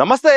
నమస్తే,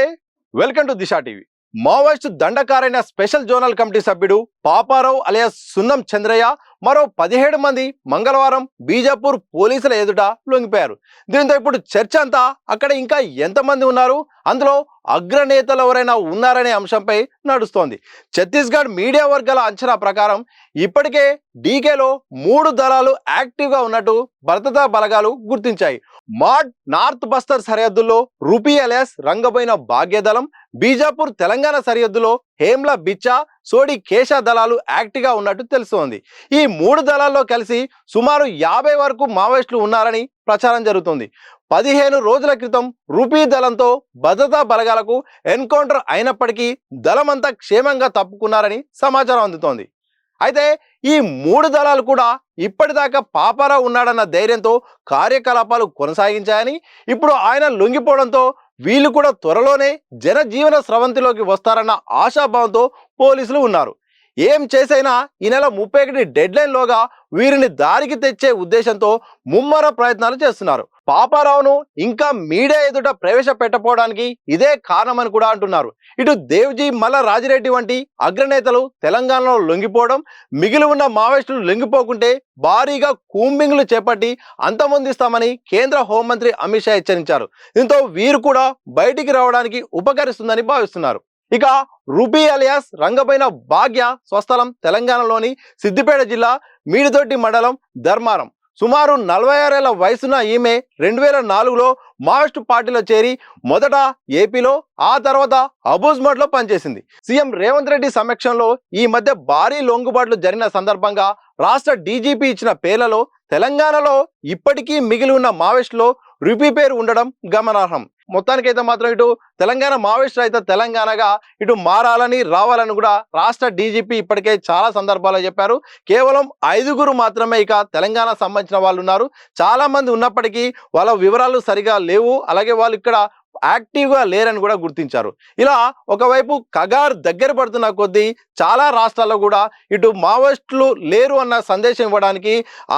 welcome to Disha TV. Maoist Dandakaranya special zonal committee సభ్యుడు Paparao alias సున్నం చంద్రయ్య మరో 17 మంది మంగళవారం బీజాపూర్ పోలీసుల ఎదుట లొంగిపోయారు. దీంతో ఇప్పుడు చర్చ అంతా అక్కడ ఇంకా ఎంతమంది ఉన్నారు, అందులో అగ్రనేతలు ఎవరైనా ఉన్నారనే అంశంపై నడుస్తోంది. ఛత్తీస్గఢ్ మీడియా వర్గాల అంచనా ప్రకారం ఇప్పటికే డీకేలో 3 దళాలు యాక్టివ్గా ఉన్నట్టు భద్రతా బలగాలు గుర్తించాయి. మాడ్ నార్త్ బస్తర్ సరిహద్దుల్లో రూపీ అలియాస్ రంగబోయిన భాగ్యదళం, బీజాపూర్ తెలంగాణ సరిహద్దులో హేమ్లా బిచ్చా, సోడి కేశా దళాలు యాక్టివ్గా ఉన్నట్టు తెలుస్తోంది. ఈ 3 దళాల్లో కలిసి సుమారు 50 వరకు మావోయిస్టులు ఉన్నారని ప్రచారం జరుగుతుంది. 15 రోజుల క్రితం రూపీ దళంతో భద్రతా బలగాలకు ఎన్కౌంటర్ అయినప్పటికీ దళమంతా క్షేమంగా తప్పుకున్నారని సమాచారం అందుతోంది. అయితే ఈ 3 దళాలు కూడా ఇప్పటిదాకా పాపారావు ఉన్నాడన్న ధైర్యంతో కార్యకలాపాలు కొనసాగించాయని, ఇప్పుడు ఆయన లొంగిపోవడంతో వీళ్ళు కూడా త్వరలోనే జనజీవన స్రవంతిలోకి వస్తారన్న ఆశాభావంతో పోలీసులు ఉన్నారు. ఏం చేసైనా ఈ నెల 31 డెడ్లైన్లోగా వీరిని దారికి తెచ్చే ఉద్దేశంతో ముమ్మర ప్రయత్నాలు చేస్తున్నారు. పాపారావును ఇంకా మీడియా ఎదుట ప్రవేశపెట్టకపోవడానికి ఇదే కారణమని కూడా అంటున్నారు. ఇటు దేవ్జీ మల్ల రాజిరెడ్డి వంటి అగ్రనేతలు తెలంగాణలో లొంగిపోవడం, మిగిలి ఉన్న మావోయిస్టులు లొంగిపోకుంటే భారీగా కూంబింగ్లు చేపట్టి అంతమొందిస్తామని కేంద్ర హోంమంత్రి అమిత్ షా హెచ్చరించారు. దీంతో వీరు కూడా బయటికి రావడానికి ఉపకరిస్తుందని భావిస్తున్నారు. ఇక రూపీ అలియాస్ రంగబోయిన భాగ్య స్వస్థలం తెలంగాణలోని సిద్దిపేట జిల్లా మీడితోటి మండలం ధర్మారం. సుమారు 46 ఏళ్ల వయసున్న ఈమె 2004లో మావోయిస్టు పార్టీలో చేరి మొదట ఏపీలో, ఆ తర్వాత అబూజ్మఠ్లో పనిచేసింది. సీఎం రేవంత్ రెడ్డి సమక్షంలో ఈ మధ్య భారీ లొంగుబాట్లు జరిగిన సందర్భంగా రాష్ట్ర డీజీపీ ఇచ్చిన పేర్లలో తెలంగాణలో ఇప్పటికీ మిగిలి ఉన్న మావోయిస్టులో రూపీ పేరు ఉండడం గమనార్హం. మొత్తానికైతే మాత్రం ఇటు తెలంగాణ మావోయిస్ట్ రహిత తెలంగాణగా ఇటు మారాలని రావాలని కూడా రాష్ట్ర డీజీపీ ఇప్పటికే చాలా సందర్భాల్లో చెప్పారు. కేవలం 5గురు మాత్రమే ఇక తెలంగాణ సంబంధించిన వాళ్ళు ఉన్నారు. చాలా మంది ఉన్నప్పటికీ వాళ్ళ వివరాలు సరిగా లేవు, అలాగే వాళ్ళు ఇక్కడ యాక్టివ్గా లేరని కూడా గుర్తించారు. ఇలా ఒకవైపు కగార్ దగ్గర పడుతున్న కొద్దీ చాలా రాష్ట్రాల్లో కూడా ఇటు మావోయిస్టులు లేరు అన్న సందేశం ఇవ్వడానికి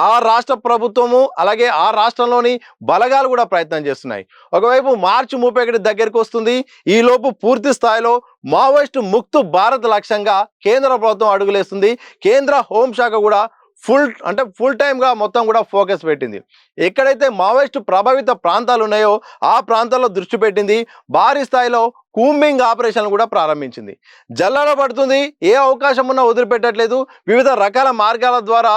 ఆ రాష్ట్ర ప్రభుత్వము అలాగే ఆ రాష్ట్రంలోని బలగాలు కూడా ప్రయత్నం చేస్తున్నాయి. ఒకవైపు మార్చి 31 దగ్గరికి వస్తుంది. ఈలోపు పూర్తి స్థాయిలో మావోయిస్టు ముక్తు భారత్ లక్ష్యంగా కేంద్ర ప్రభుత్వం అడుగులేస్తుంది. కేంద్ర హోంశాఖ కూడా ఫుల్ టైమ్గా మొత్తం కూడా ఫోకస్ పెట్టింది. ఎక్కడైతే మావోయిస్టు ప్రభావిత ప్రాంతాలు ఉన్నాయో ఆ ప్రాంతాల్లో దృష్టి పెట్టింది. భారీ స్థాయిలో కూంబింగ్ ఆపరేషన్లు కూడా ప్రారంభించింది. జల్లాడ పడుతుంది, ఏ అవకాశం ఉన్నా వదిలిపెట్టట్లేదు. వివిధ రకాల మార్గాల ద్వారా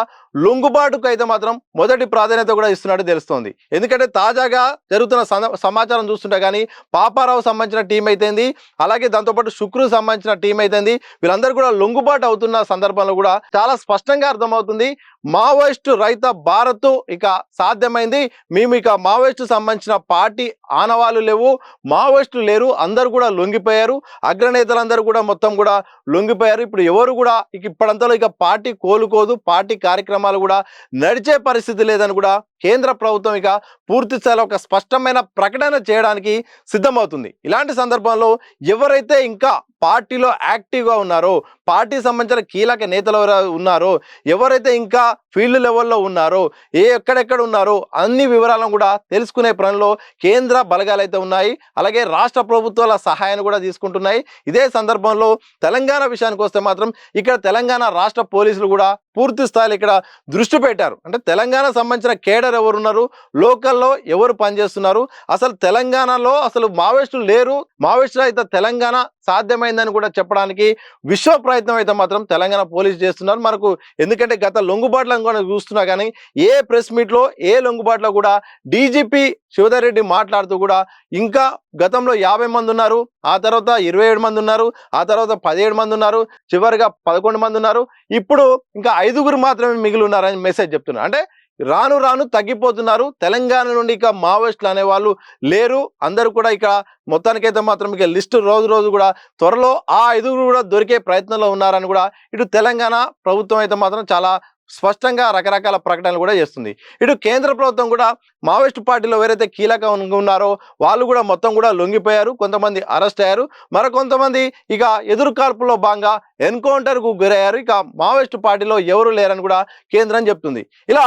లొంగుబాటుకు అయితే మాత్రం మొదటి ప్రాధాన్యత కూడా ఇస్తున్నట్టు తెలుస్తోంది. ఎందుకంటే తాజాగా జరుగుతున్న సమాచారం చూస్తుంటే కానీ పాపారావు సంబంధించిన టీం అయితేంది, అలాగే దాంతోపాటు శుక్రు సంబంధించిన టీం అయితేంది, వీళ్ళందరూ కూడా లొంగుబాటు అవుతున్న సందర్భంలో కూడా చాలా స్పష్టంగా అర్థమవుతుంది. మావోయిస్టు రహిత భారత్ ఇక సాధ్యమైంది. మేము ఇక మావోయిస్టు సంబంధించిన పార్టీ ఆనవాళ్ళు లేవు, మావోయిస్టులు లేరు, అందరూ కూడా లొంగిపోయారు. అగ్రనేతలందరూ కూడా మొత్తం కూడా లొంగిపోయారు. ఇప్పుడు ఎవరు కూడా ఇప్పటింతలో ఇక పార్టీ కోలుకోదు, పార్టీ కార్యక్రమాలు కూడా నడిచే పరిస్థితి లేదని కూడా కేంద్ర ప్రభుత్వం ఇక పూర్తి స్థాయిలో ఒక స్పష్టమైన ప్రకటన చేయడానికి సిద్ధమవుతుంది. ఇలాంటి సందర్భంలో ఎవరైతే ఇంకా పార్టీలో యాక్టివ్గా ఉన్నారో, పార్టీ సంబంధించిన కీలక నేతలు ఉన్నారో, ఎవరైతే ఇంకా ఫీల్డ్ లెవెల్లో ఉన్నారో, ఎక్కడెక్కడ ఉన్నారో అన్ని వివరాలను కూడా తెలుసుకునే పనిలో కేంద్ర బలగాలు అయితే ఉన్నాయి. అలాగే రాష్ట్ర ప్రభుత్వాల సహాయాన్ని కూడా తీసుకుంటున్నాయి. ఇదే సందర్భంలో తెలంగాణ విషయానికి వస్తే మాత్రం ఇక్కడ తెలంగాణ రాష్ట్ర పోలీసులు కూడా పూర్తి స్థాయిలో ఇక్కడ దృష్టి పెట్టారు. అంటే తెలంగాణ సంబంధించిన కేడర్ ఎవరు ఉన్నారు, లోకల్లో ఎవరు పనిచేస్తున్నారు, అసలు తెలంగాణలో అసలు మావోయిస్టులు లేరు, మావోయిస్టులు అయితే తెలంగాణ సాధ్యమైందని కూడా చెప్పడానికి విశ్వ ప్రయత్నం అయితే మాత్రం తెలంగాణ పోలీసు చేస్తున్నారు మనకు. ఎందుకంటే గత లొంగుబాట్లను కూడా చూస్తున్నా కానీ ఏ ప్రెస్ మీట్లో ఏ లొంగుబాట్లో కూడా డీజీపీ శివధర్ రెడ్డి మాట్లాడుతూ కూడా ఇంకా గతంలో 50 మంది ఉన్నారు, ఆ తర్వాత 27 మంది ఉన్నారు, ఆ తర్వాత 17 మంది ఉన్నారు, చివరిగా 11 మంది ఉన్నారు, ఇప్పుడు ఇంకా 5గురు మాత్రమే మిగిలి ఉన్నారని మెసేజ్ చెప్తున్నారు. అంటే రాను రాను తగ్గిపోతున్నారు. తెలంగాణ నుండి ఇక మావోయిస్టులు అనేవాళ్ళు లేరు. అందరూ కూడా ఇక మొత్తానికైతే మాత్రం ఇక లిస్టు రోజు కూడా త్వరలో ఆ 5గురు కూడా దొరికే ప్రయత్నంలో ఉన్నారని కూడా ఇటు తెలంగాణ ప్రభుత్వం అయితే మాత్రం చాలా స్పష్టంగా రకరకాల ప్రకటనలు కూడా చేస్తుంది. ఇటు కేంద్ర ప్రభుత్వం కూడా మావోయిస్టు పార్టీలో ఎవరైతే కీలకంగా ఉన్నారో వాళ్ళు కూడా మొత్తం కూడా లొంగిపోయారు. కొంతమంది అరెస్ట్ అయ్యారు. మరికొంతమంది ఇక ఎదురు కాల్పుల్లో భాగంగా ఎన్కౌంటర్కు గురయ్యారు. ఇక మావోయిస్టు పార్టీలో ఎవరు లేరని కూడా కేంద్రం చెప్తుంది. ఇలా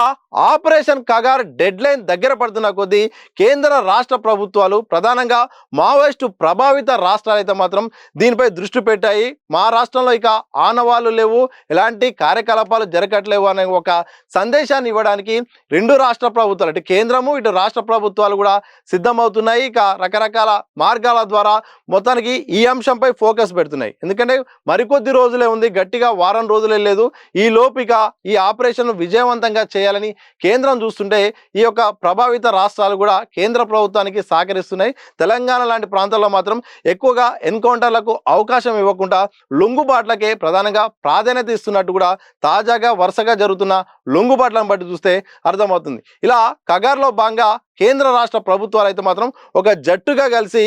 ఆపరేషన్ కగార్ డెడ్ లైన్ దగ్గర పడుతున్న కొద్దీ కేంద్ర రాష్ట్ర ప్రభుత్వాలు ప్రధానంగా మావోయిస్టు ప్రభావిత రాష్ట్రాలు అయితే మాత్రం దీనిపై దృష్టి పెట్టాయి. మా రాష్ట్రంలో ఇక ఆనవాళ్లు లేవు, ఎలాంటి కార్యకలాపాలు జరగట్లేవు అనే ఒక సందేశాన్ని ఇవ్వడానికి రెండు రాష్ట్ర ప్రభుత్వాలు ఇటు కేంద్రము ఇటు రాష్ట్ర ప్రభుత్వాలు కూడా సిద్ధమవుతున్నాయి. ఇక రకరకాల మార్గాల ద్వారా మొత్తానికి ఈ అంశంపై ఫోకస్ పెడుతున్నాయి. ఎందుకంటే మరికొద్ది రోజులే ఉంది, గట్టిగా వారం రోజులే లేదు. ఈ లోపు ఇక ఈ ఆపరేషన్ విజయవంతంగా చేయాలని కేంద్రం చూస్తుంటే ఈ యొక్క ప్రభావిత రాష్ట్రాలు కూడా కేంద్ర ప్రభుత్వానికి సహకరిస్తున్నాయి. తెలంగాణ లాంటి ప్రాంతాల్లో మాత్రం ఎక్కువగా ఎన్కౌంటర్లకు అవకాశం ఇవ్వకుండా లొంగుబాట్లకే ప్రధానంగా ప్రాధాన్యత ఇస్తున్నట్టు కూడా తాజాగా వరుసగా జరుగుతున్న లొంగుబాట్లను బట్టి చూస్తే అర్థమవుతుంది. ఇలా కగార్లో భాగంగా కేంద్ర రాష్ట్ర ప్రభుత్వాలు అయితే మాత్రం ఒక జట్టుగా కలిసి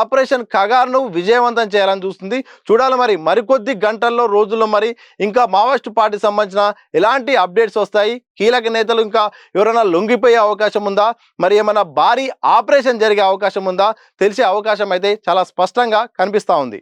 ఆపరేషన్ కగార్ను విజయవంతం చేయాలని చూస్తుంది. చూడాలి మరి మరికొద్ది గంటల్లో రోజుల్లో మరి ఇంకా మావోయిస్టు పార్టీ సంబంధించిన ఎలాంటి అప్డేట్స్ వస్తాయి, కీలక నేతలు ఇంకా ఎవరైనా లొంగిపోయే అవకాశం ఉందా, మరి ఏమైనా భారీ ఆపరేషన్ జరిగే అవకాశం ఉందా, తెలిసే అవకాశం అయితే చాలా స్పష్టంగా కనిపిస్తూ ఉంది.